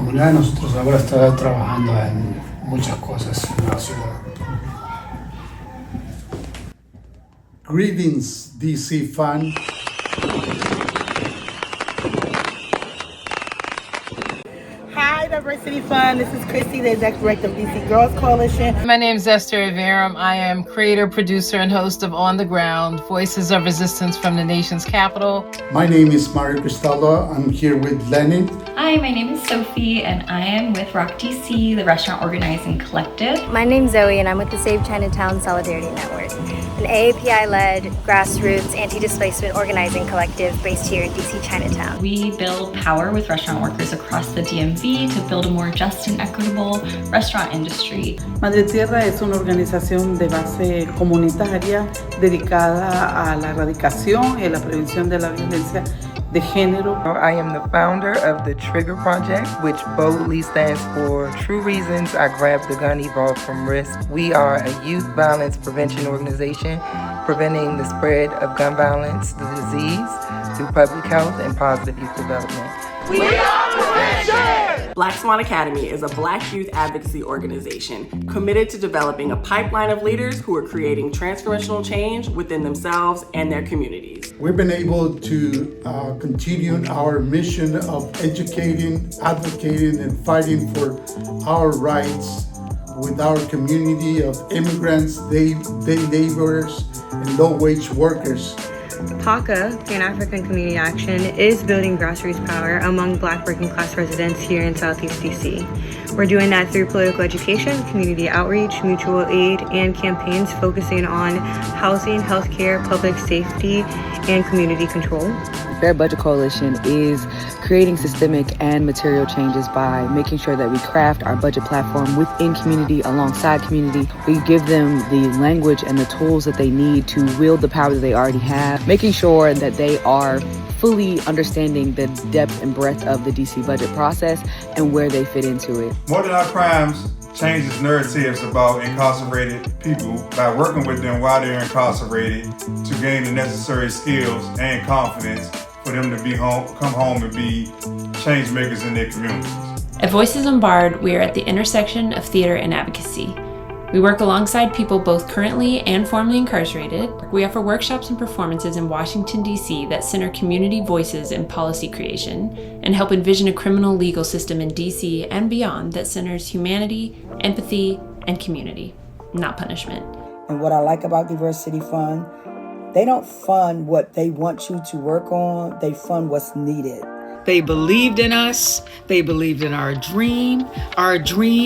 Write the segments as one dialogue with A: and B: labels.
A: comunidad de nosotros ahora está trabajando en muchas cosas en la ciudad. Greetings, DC fan.
B: Hi, Diversity Fund. This is Christy, the Executive Director of DC Girls Coalition.
C: My name is Esther Averum. I am creator, producer, and host of On the Ground, Voices of Resistance from the Nation's Capital.
A: My name is Mario Cristaldo. I'm here with Lenny.
D: Hi, my name is Sophie, and I am with Rock DC, the Restaurant Organizing Collective.
E: My name's Zoe, and I'm with the Save Chinatown Solidarity Network, an AAPI-led grassroots anti-displacement organizing collective based here in DC Chinatown.
D: We build power with restaurant workers across the DMV to build a more just and equitable restaurant industry.
F: Madre Tierra es una organización de base comunitaria dedicada a la erradicación y a la prevención de la violencia de género.
G: I am the founder of the Trigger Project, which boldly stands for True Reasons I Grabbed the Gun Evolved from Risk. We are a youth violence prevention organization preventing the spread of gun violence, the disease, through public health and positive youth development.
H: We are prevention!
I: Black Swan Academy is a Black youth advocacy organization committed to developing a pipeline of leaders who are creating transformational change within themselves and their communities.
A: We've been able to continue our mission of educating, advocating, and fighting for our rights with our community of immigrants, day laborers, and low-wage workers.
E: PACA, Pan-African Community Action, is building grassroots power among Black working class residents here in Southeast DC. We're doing that through political education, community outreach, mutual aid, and campaigns focusing on housing, healthcare, public safety, and community control.
J: Fair Budget Coalition is creating systemic and material changes by making sure that we craft our budget platform within community, alongside community. We give them the language and the tools that they need to wield the power that they already have, making sure that they are fully understanding the depth and breadth of the DC budget process and where they fit into it.
K: More Than Our Crimes changes narratives about incarcerated people by working with them while they're incarcerated to gain the necessary skills and confidence for them to come home and be change makers in their communities.
L: At Voices Unbarred, we are at the intersection of theater and advocacy. We work alongside people both currently and formerly incarcerated. We offer workshops and performances in Washington, D.C. that center community voices in policy creation and help envision a criminal legal system in D.C. and beyond that centers humanity, empathy, and community, not punishment.
B: And what I like about Diversity Fund, they don't fund what they want you to work on, they fund what's needed.
M: They believed in us. They believed in our dream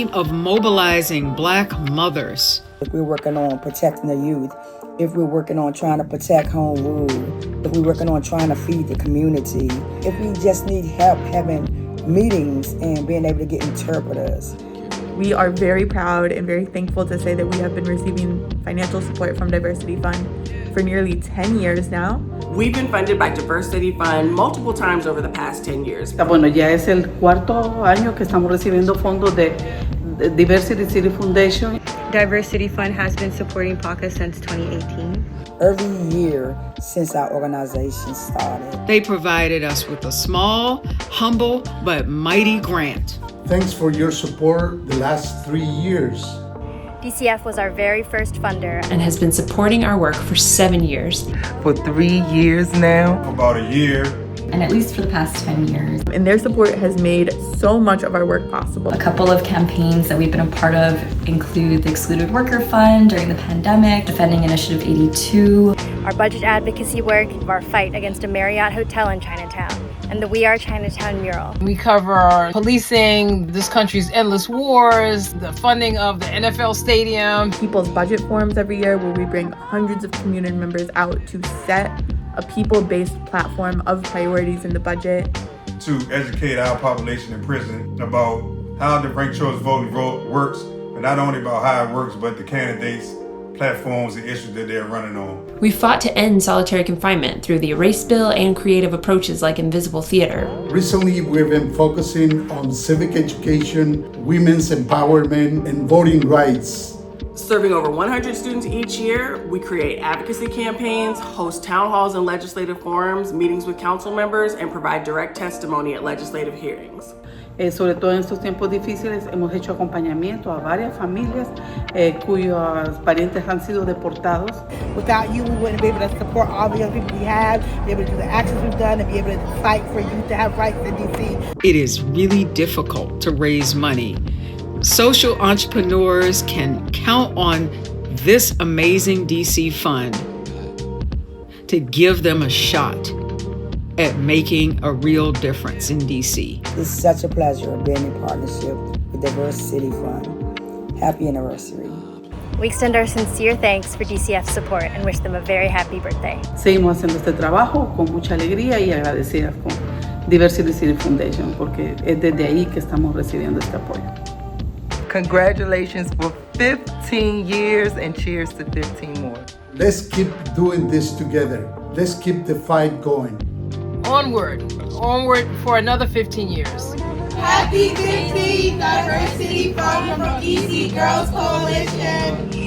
M: of mobilizing Black mothers.
B: If we're working on protecting the youth, if we're working on trying to protect home rule, if we're working on trying to feed the community, if we just need help having meetings and being able to get interpreters.
N: We are very proud and very thankful to say that we have been receiving financial support from Diversity Fund for nearly 10 years now.
I: We've been funded by Diversity Fund multiple times over the past 10 years.
F: Bueno, ya es el cuarto año que estamos recibiendo fondos de Diversity City Foundation.
E: Diversity Fund has been supporting PACA since 2018.
B: Every year since our organization started.
M: They provided us with a small, humble, but mighty grant.
A: Thanks for your support the last 3 years.
E: DCF was our very first funder
L: and has been supporting our work for 7 years.
G: For 3 years now.
K: About a year.
D: And at least for the past 10 years.
N: And their support has made so much of our work possible.
D: A couple of campaigns that we've been a part of include the Excluded Worker Fund during the pandemic, Defending Initiative 82.
E: Our budget advocacy work, our fight against a Marriott hotel in Chinatown, and the We Are Chinatown mural.
C: We cover policing this country's endless wars, the funding of the NFL stadium.
N: People's budget forums every year where we bring hundreds of community members out to set a people-based platform of priorities in the budget.
K: To educate our population in prison about how the ranked choice voting works, but not only about how it works, but the candidates, platforms, and issues that they're running on.
L: We fought to end solitary confinement through the Erase Bill and creative approaches like Invisible Theater.
A: Recently, we've been focusing on civic education, women's empowerment, and voting rights.
I: Serving over 100 students each year, we create advocacy campaigns, host town halls and legislative forums, meetings with council members, and provide direct testimony at legislative hearings.
F: Sobre todo en estos tiempos difíciles hemos hecho acompañamiento a varias familias cuyos parientes han sido deportados.
O: Without you, we wouldn't be able to support all the young people we have, be able to do the actions we've done, and be able to fight for youth to have rights in DC.
M: It is really difficult to raise money. Social entrepreneurs can count on this amazing DC fund to give them a shot at making a real difference in DC.
B: It's such a pleasure being in partnership with Diverse City Fund. Happy anniversary.
P: We extend our sincere thanks for DCF's support and wish them a very happy birthday.
F: Seguimos haciendo este trabajo con mucha alegría y agradecidas con Diversity City Foundation porque es desde ahí que estamos recibiendo este apoyo.
G: Congratulations for 15 years and cheers to 15 more.
A: Let's keep doing this together. Let's keep the fight going.
C: Onward for another 15 years.
H: Happy 15th Diversity Fund from DC Girls Coalition.